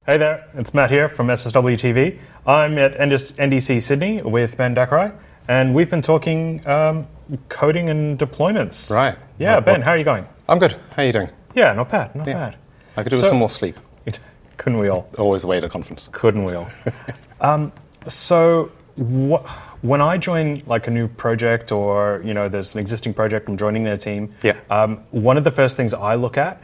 Hey there, it's Matt here from SSW TV. I'm at NDC Sydney with Ben Dechrai, and we've been talking coding and deployments. Right. Yeah, Ben, how are you going? I'm good. How are you doing? Yeah, not bad, not bad. I could do with some more sleep. Couldn't we all? Always the way at a conference. Couldn't we all? When I join like a new project, or there's an existing project, I'm joining their team. Yeah. One of the first things I look at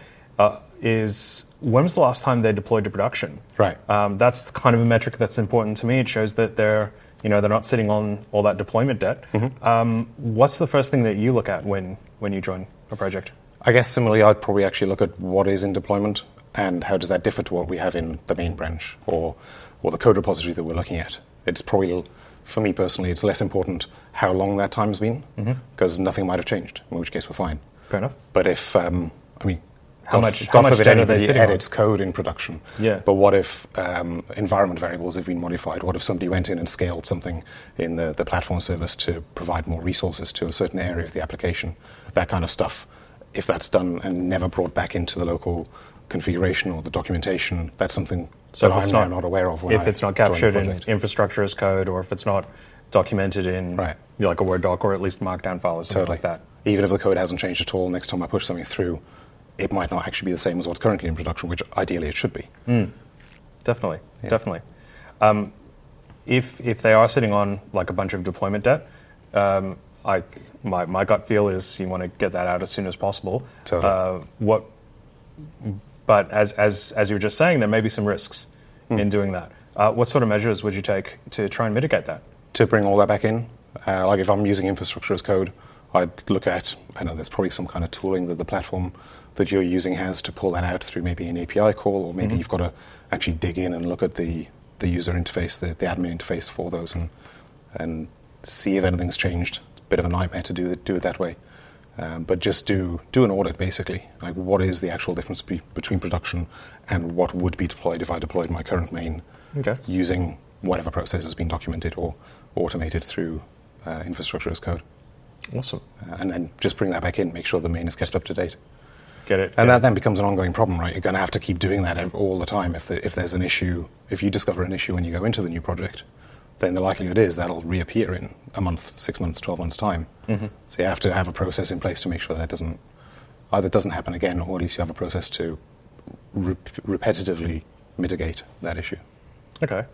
is when was the last time they deployed to production? Right. That's kind of a metric that's important to me. It shows that they're not sitting on all that deployment debt. Mm-hmm. What's the first thing that you look at when you join a project? I guess similarly, I'd probably actually look at what is in deployment and how does that differ to what we have in the main branch or the code repository that we're looking at. It's probably, for me personally, it's less important how long that time's been, because nothing might have changed, in which case we're fine. Fair enough. But if, How much forbid data are they anybody sitting on? edits code in production. Yeah. But what if environment variables have been modified? What if somebody went in and scaled something in the platform service to provide more resources to a certain area of the application? That kind of stuff. If that's done and never brought back into the local configuration or the documentation, that's something that I'm now not aware of. If it's not captured in infrastructure as code, or if it's not documented in like a Word doc or at least Markdown file or something like that. Even if the code hasn't changed at all, next time I push something through, it might not actually be the same as what's currently in production, which ideally it should be. Definitely. If they are sitting on like a bunch of deployment debt, my gut feel is you want to get that out as soon as possible. Totally. But as you were just saying, there may be some risks in doing that. What sort of measures would you take to try and mitigate that? To bring all that back in, like if I'm using infrastructure as code, I'd look at, I know there's probably some kind of tooling that the platform that you're using has to pull that out through maybe an API call, or maybe you've got to actually dig in and look at the user interface, the admin interface for those, and see if anything's changed. It's a bit of a nightmare to do it that way. But just do an audit, basically. Like, what is the actual difference between production and what would be deployed if I deployed my current main using whatever process has been documented or automated through infrastructure as code. Awesome. And then just bring that back in, make sure the main is kept up to date. Get it. And that then becomes an ongoing problem, right? You're going to have to keep doing that all the time. If there's an issue, if you discover an issue when you go into the new project, then the likelihood is that'll reappear in a month, 6 months, 12 months' time. So you have to have a process in place to make sure that either doesn't happen again, or at least you have a process to repetitively mitigate that issue. Okay.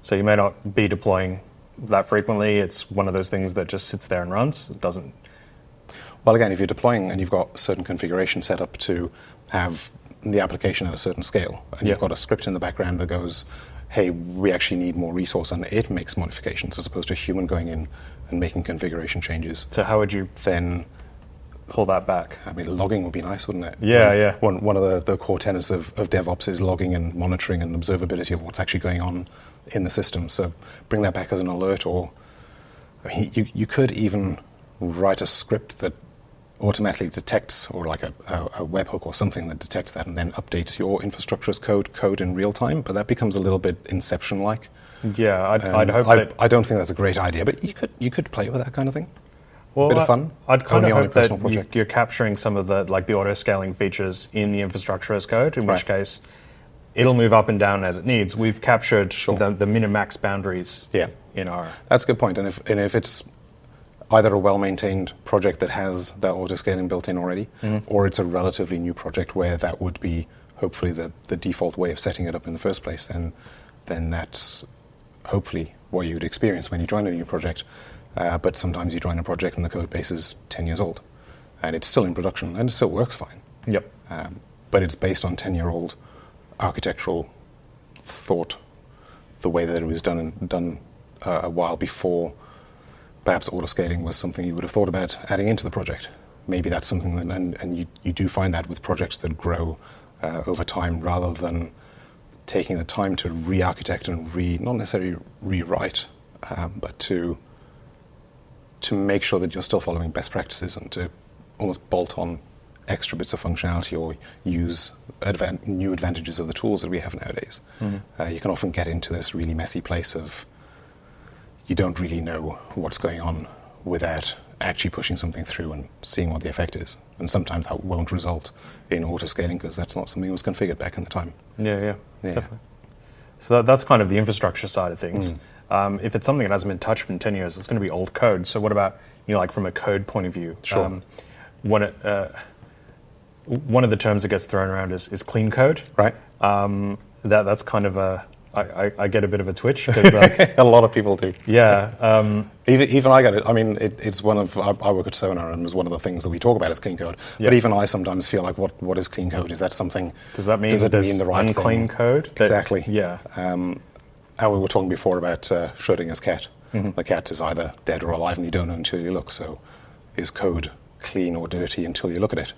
So you may not be deploying that frequently. It's one of those things that just sits there and runs. It doesn't. Well, again, if you're deploying and you've got certain configuration set up to have the application at a certain scale, and you've got a script in the background that goes, hey, we actually need more resource, and it makes modifications as opposed to a human going in and making configuration changes. So how would you then pull that back? I mean, logging would be nice, wouldn't it? Yeah. One of the core tenets of DevOps is logging and monitoring and observability of what's actually going on in the system. So bring that back as an alert, or you could even write a script that automatically detects, or like a webhook or something that detects that and then updates your infrastructure as code in real time. But that becomes a little bit Inception-like. Yeah, I'd hope that. I don't think that's a great idea, but you could play with that kind of thing. Well, bit of fun. I'd kind of hope that project. you're capturing some of the auto-scaling features in the infrastructure as code, in which case it'll move up and down as it needs. We've captured the min and max boundaries in our... That's a good point. And if it's either a well-maintained project that has that auto-scaling built in already, or it's a relatively new project where that would be hopefully the default way of setting it up in the first place, then that's hopefully what you would experience when you join a new project. But sometimes you join a project and the code base is 10 years old, and it's still in production, and it still works fine. Yep. But it's based on 10-year-old architectural thought, the way that it was done a while before perhaps auto-scaling was something you would have thought about adding into the project. Maybe that's something that, and you do find that with projects that grow over time, rather than taking the time to re-architect and not necessarily rewrite, but to make sure that you're still following best practices and to almost bolt on extra bits of functionality or use new advantages of the tools that we have nowadays. You can often get into this really messy place of you don't really know what's going on without actually pushing something through and seeing what the effect is. And sometimes that won't result in auto-scaling because that's not something that was configured back in the time. Yeah, definitely. So that's kind of the infrastructure side of things. If it's something that hasn't been touched in 10 years, it's going to be old code. So what about, like from a code point of view? Sure. One of the terms that gets thrown around is clean code. Right. That's kind of I get a bit of a twitch. 'Cause a lot of people do. Yeah. Even I get it. I mean, it's one of, I work at Sonar, and it's one of the things that we talk about is clean code. Yeah. But even I sometimes feel like, what is clean code? Is that something? Does that mean it there's mean the right unclean thing? code? Exactly. Yeah. How we were talking before about Schrödinger's cat. The cat is either dead or alive, and you don't know until you look. So, is code clean or dirty until you look at it?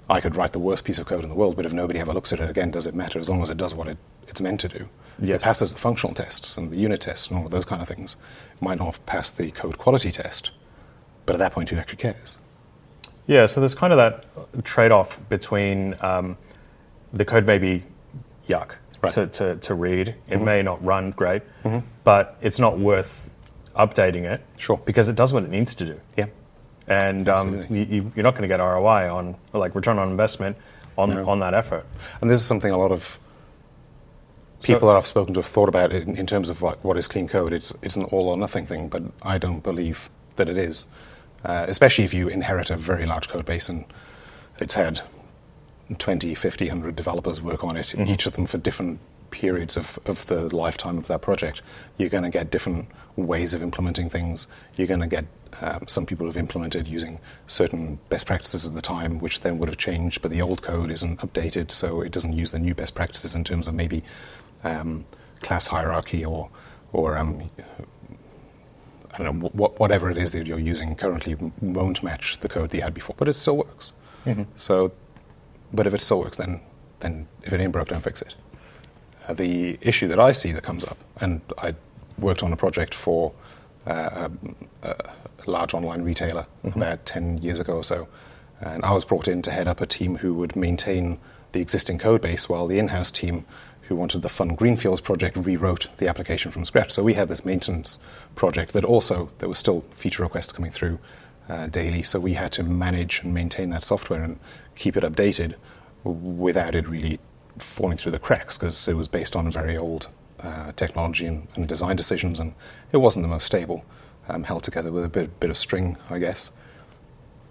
I could write the worst piece of code in the world, but if nobody ever looks at it again, does it matter? As long as it does what it's meant to do. Yes. It passes the functional tests and the unit tests and all of those kind of things. It might not pass the code quality test, but at that point, who actually cares? Yeah, so there's kind of that trade-off between the code may be yuck to read. It may not run great, but it's not worth updating it. Sure. Because it does what it needs to do. Yeah. And you're not going to get ROI on, like return on investment on that effort. And this is something a lot of people that I've spoken to have thought about in terms of what is clean code. It's an all or nothing thing, but I don't believe that it is. Especially if you inherit a very large code base and it's had 20, 50, 100 developers work on it, each of them for different periods of the lifetime of that project. You're going to get different ways of implementing things. You're going to get some people have implemented using certain best practices at the time, which then would have changed, but the old code isn't updated, so it doesn't use the new best practices in terms of maybe class hierarchy or I don't know, whatever it is that you're using currently won't match the code that you had before, but it still works. So, but if it still works, then if it ain't broke, don't fix it. The issue that I see that comes up, and I worked on a project for a large online retailer about 10 years ago or so, and I was brought in to head up a team who would maintain the existing code base while the in-house team who wanted the Fun Greenfields project rewrote the application from scratch. So we had this maintenance project that also, there was still feature requests coming through daily, so we had to manage and maintain that software and keep it updated without it really falling through the cracks, because it was based on very old technology and design decisions, and it wasn't the most stable, held together with a bit of string, I guess.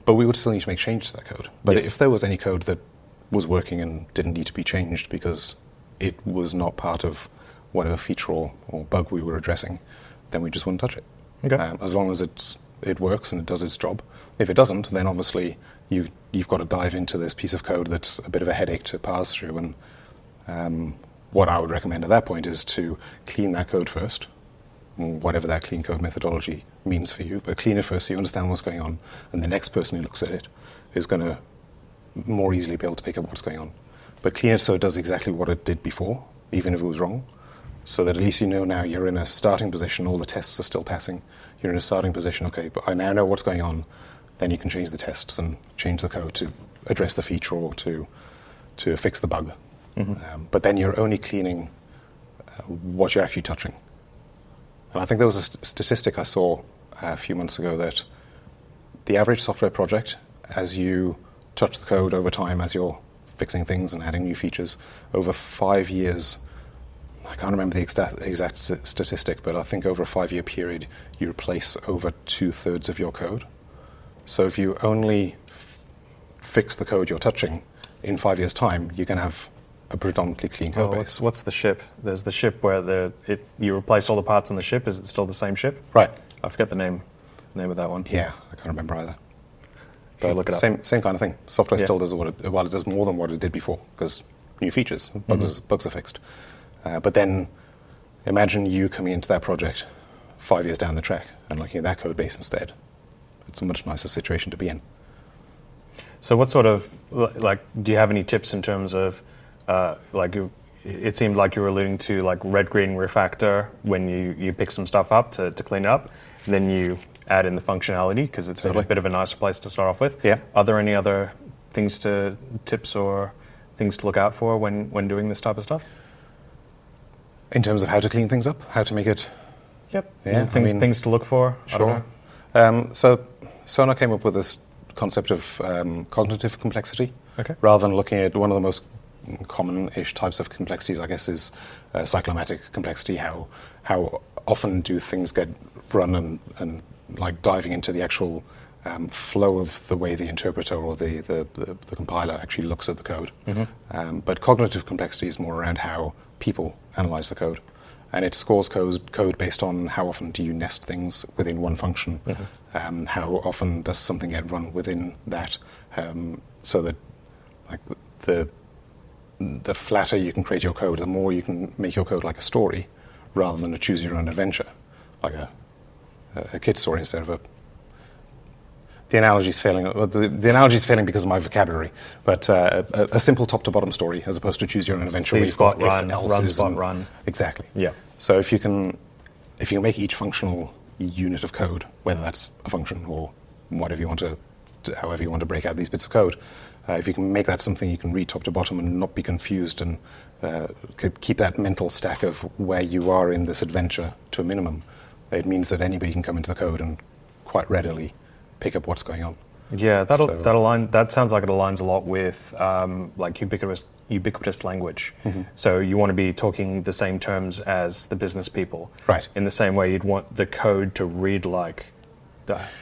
But we would still need to make changes to that code. But if there was any code that was working and didn't need to be changed because it was not part of whatever feature or bug we were addressing, then we just wouldn't touch it. Okay. As long as it works and it does its job. If it doesn't, then obviously you've got to dive into this piece of code that's a bit of a headache to parse through. And what I would recommend at that point is to clean that code first, whatever that clean code methodology means for you. But clean it first so you understand what's going on, and the next person who looks at it is going to more easily be able to pick up what's going on. But clean it so it does exactly what it did before, even if it was wrong, so that at least you know now you're in a starting position, all the tests are still passing, you're in a starting position, okay, but I now know what's going on, then you can change the tests and change the code to address the feature or to fix the bug. But then you're only cleaning what you're actually touching. And I think there was a statistic I saw a few months ago that the average software project, as you touch the code over time, as you're fixing things and adding new features, over 5 years, I can't remember the exact statistic, but I think over a 5-year period, you replace over 2/3 of your code. So if you only fix the code you're touching, in 5 years' time, you're going to have a predominantly clean code base. What's the ship? There's the ship where you replace all the parts on the ship. Is it still the same ship? Right. I forget the name of that one. Yeah, I can't remember either. But look it up. Same kind of thing. Software still does it does more than what it did before, because new features, bugs are fixed. But then imagine you coming into that project 5 years down the track and looking at that code base instead. It's a much nicer situation to be in. So what sort of, do you have any tips in terms of, it seemed like you were alluding to like red-green refactor when you pick some stuff up to clean it up, and then you add in the functionality because it's a bit of a nicer place to start off with. Yeah. Are there any other tips or things to look out for when doing this type of stuff? In terms of how to clean things up, how to make it... Yep. Yeah, things to look for? Sure. So Sonar came up with this concept of cognitive complexity. Okay. Rather than looking at one of the most common-ish types of complexities, I guess, is cyclomatic complexity. How often do things get run and like diving into the actual flow of the way the interpreter or the compiler actually looks at the code. But cognitive complexity is more around how people analyze the code. And it scores code based on how often do you nest things within one function, how often does something get run within that, so that like the flatter you can create your code, the more you can make your code like a story rather than a choose-your-own adventure, like a kid's story instead of a... The analogy's failing. The analogy's failing because of my vocabulary. But a simple top-to-bottom story, as opposed to choose-your-own adventure, where you've got run, if-elses spot, run. Exactly. Yeah. So if you can make each functional unit of code, whether that's a function or whatever you want to, however you want to break out these bits of code, if you can make that something you can read top to bottom and not be confused, and keep that mental stack of where you are in this adventure to a minimum, it means that anybody can come into the code and quite readily pick up what's going on. Yeah, that sounds like it aligns a lot with like ubiquitous language. So you want to be talking the same terms as the business people. Right. In the same way you'd want the code to read like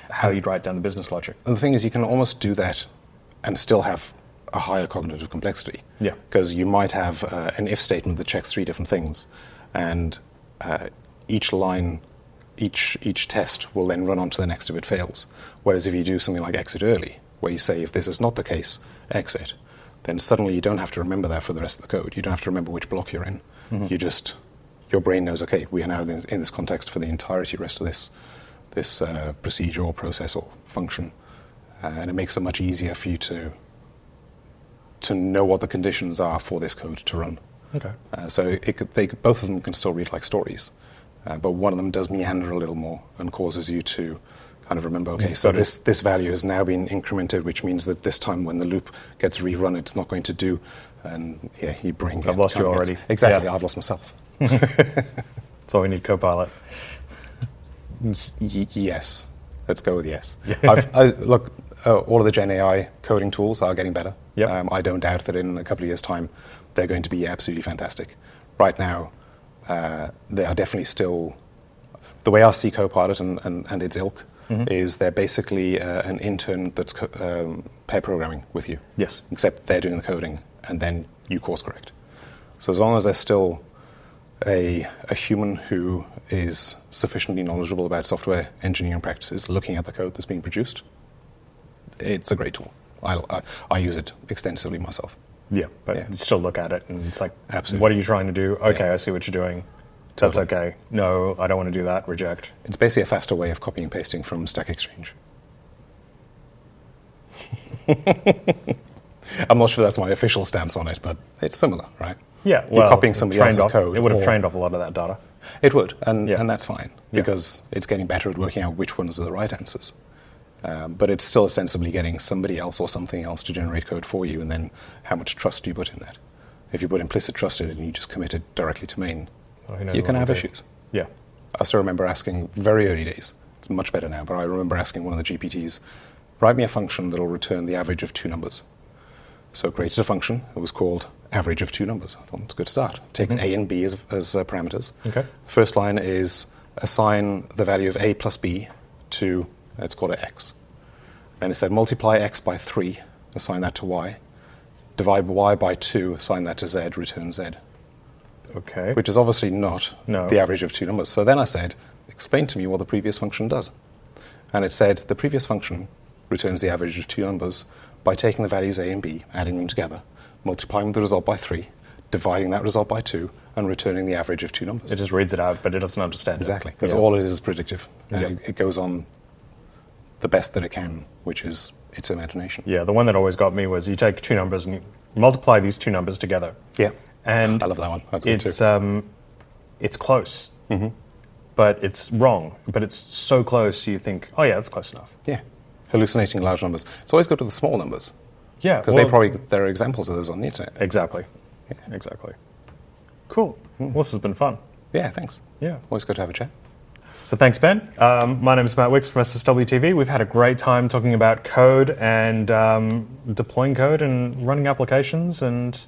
how you'd write down the business logic. And the thing is, you can almost do that and still have a higher cognitive complexity. Yeah. Because you might have an if statement that checks 3 different things, and each line, each test will then run on to the next if it fails. Whereas if you do something like exit early, where you say if this is not the case, exit, then suddenly you don't have to remember that for the rest of the code. You don't have to remember which block you're in. Your brain knows, okay, we are now in this context for the entirety of the rest of this procedure or process or function. And it makes it much easier for you to know what the conditions are for this code to run. Okay. So both of them can still read like stories, but one of them does meander a little more and causes you to kind of remember, okay, so this value has now been incremented, which means that this time when the loop gets rerun, it's not going to do. And yeah, your brain... I've lost you already. Exactly, yeah. I've lost myself. That's all we need, Copilot. Yes. Let's go with yes. Yeah. Look, all of the Gen AI coding tools are getting better. Yep. I don't doubt that in a couple of years' time, they're going to be absolutely fantastic. Right now, they are definitely still... The way I see Copilot and its ilk is they're basically an intern that's pair programming with you. Yes. Except they're doing the coding, and then you course correct. So as long as there's still a human who is sufficiently knowledgeable about software engineering practices looking at the code that's being produced, it's a great tool. I use it extensively myself. Yeah, but you still look at it and it's like, absolutely. What are you trying to do? Okay, Yeah. I see what you're doing. Totally. That's okay. No, I don't want to do that. Reject. It's basically a faster way of copying and pasting from Stack Exchange. I'm not sure that's my official stance on it, but it's similar, right? Yeah, You're copying somebody else's code. It would have trained off a lot of that data. It would, and Yeah. that's fine, Yeah. because it's getting better at working out which ones are the right answers. But it's still ostensibly getting somebody else or something else to generate code for you, and then how much trust do you put in that? If you put implicit trust in it and you just commit it directly to main, you can have issues. Yeah. I still remember asking, very early days, it's much better now, but I remember asking one of the GPTs, write me a function that will return the average of 2 numbers. So it created a function. It was called average of 2 numbers. I thought, it's a good start. It takes A and B as parameters. Okay. First line is assign the value of A plus B to, let's call it X. Then it said multiply X by 3, assign that to Y. Divide Y by 2, assign that to Z, return Z. Okay. Which is obviously not No. the average of 2 numbers. So then I said, explain to me what the previous function does. And it said, the previous function returns the average of 2 numbers by taking the values A and B, adding them together, multiplying the result by 3, dividing that result by 2, and returning the average of 2 numbers. It just reads it out, but it doesn't understand Exactly, it. because all it is predictive. And Yeah. it goes on the best that it can, which is its imagination. Yeah, the one that always got me was you take 2 numbers and you multiply these 2 numbers together. Yeah. And I love that one. That's good too. It's close, but it's wrong. But it's so close, you think, oh yeah, that's close enough. Yeah. Hallucinating large numbers. It's always good with the small numbers, Yeah, because there are examples of those on the internet. Exactly. Yeah. Exactly. Cool. Well, this has been fun. Yeah, thanks. Yeah. Always good to have a chat. So thanks, Ben. My name is Matt Wicks from SSW TV. We've had a great time talking about code and deploying code and running applications and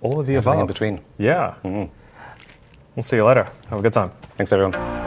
All of the everything above. in between. Yeah. We'll see you later. Have a good time. Thanks, everyone.